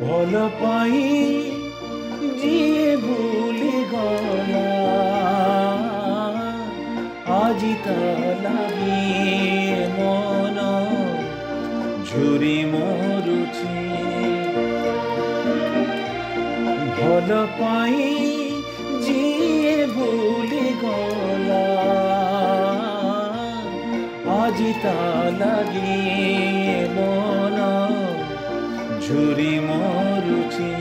भल पाई जी भूली गला आज लगी मन झुरी मरुची भल पाई जी भूली गला आज लगी मन झुरी मरुची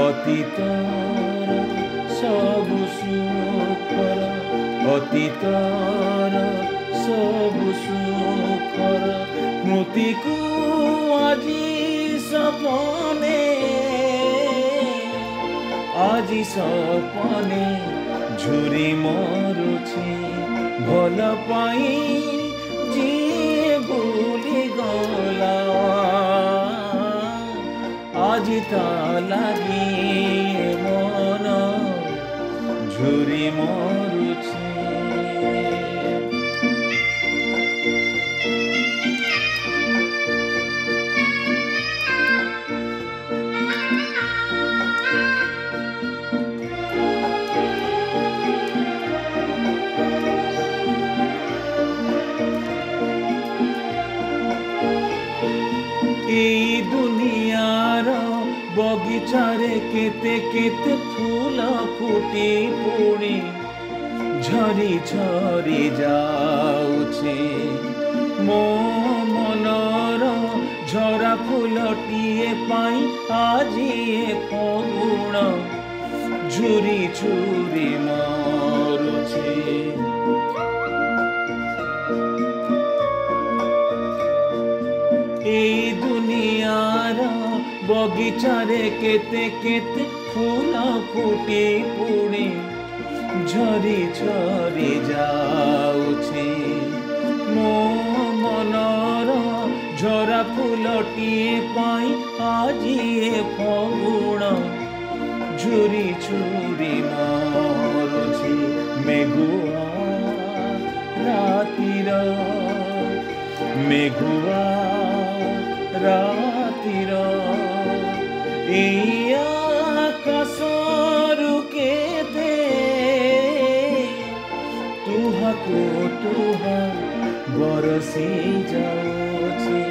अतीतर सबु सुखर अतीतर सबु सुखर स्मृति को आजी सपने झुरी मरुची भल पाई जी भूली गला आज लगी मन झुरी मरुची एई दुनियार बगीचारे केते केते फूल फुटी पुणी झरी झरी जाउछे मो मनर झरा फूलटिए पाई आजी फगुण झुरी झुरी मरुछे एई दुनियार बगीचारे केते केते फूल फुटी पुणी झरी झरी जाउछे मो मनर झरा फूलटिए पाई आजी फगुण झुरी झुरी मरुछे मेघुआ रातिर मेघुआ रातिर एई आकाशरु केते तुहाको तुहा बरसी जाउछे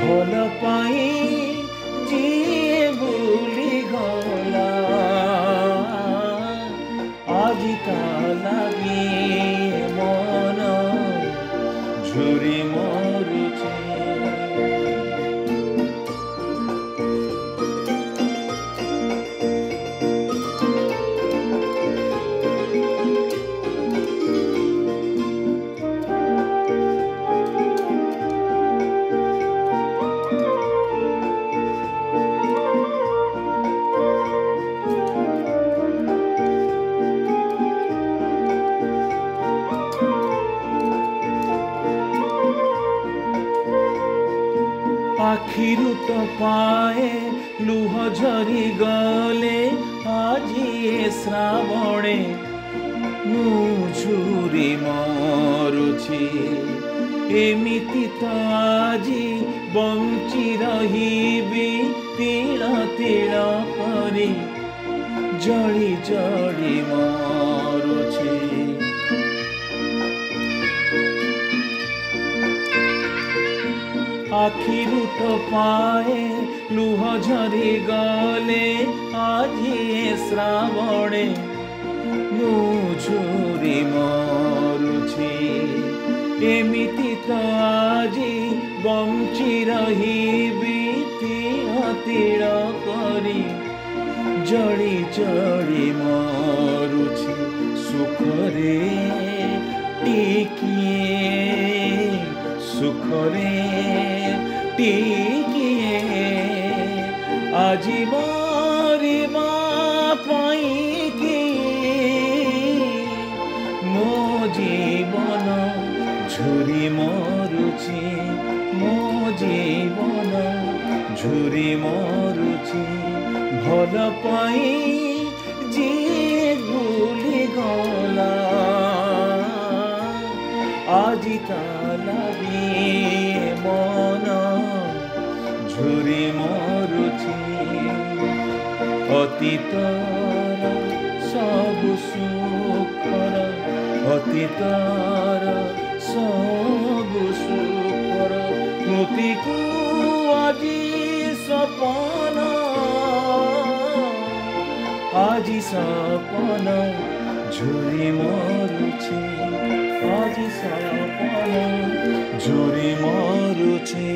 भल पाई जी भूली गला आज लगी मन झुरी मरुची आखिरु तो पाए लुह झरी गले आजी श्रावणे मु झुरी मरुछि एमिति तो आजी बंची रहिबी तीळ तीळ करी जळी जळी मरुछि आखिरु तो पाए लुह झरी गले आजी श्रावणे मु झुरी मरुछि एमिति तो आजी बंची रहिबी तीळ तीळ करी जळी जळी मरुछि सुखरे टिकिए ସୁଖରେ ଟିକିଏ ଆଜି ମରିବା ପାଇଁକି ମୋ ଜୀବନ ଝୁରି ମରୁଛି ମୋ ଜୀବନ ଝୁରି ମରୁଛି ଭଲ ପାଇ ଯିଏ ଭୁଲିଗଲା ଆଜି ତା ଲାଗି ମନ ଝୁରି ମରୁଛି ଅତୀତର ସବୁ ସୁଖର ଅତୀତର ସବୁ ସୁଖର ସ୍ମୃତିକୁ ଆଜି ସପନ ଆଜି ସପନ ଝୁରି ମରୁଛି ଆଜି ସପନ ଝୁରି ମରୁଛି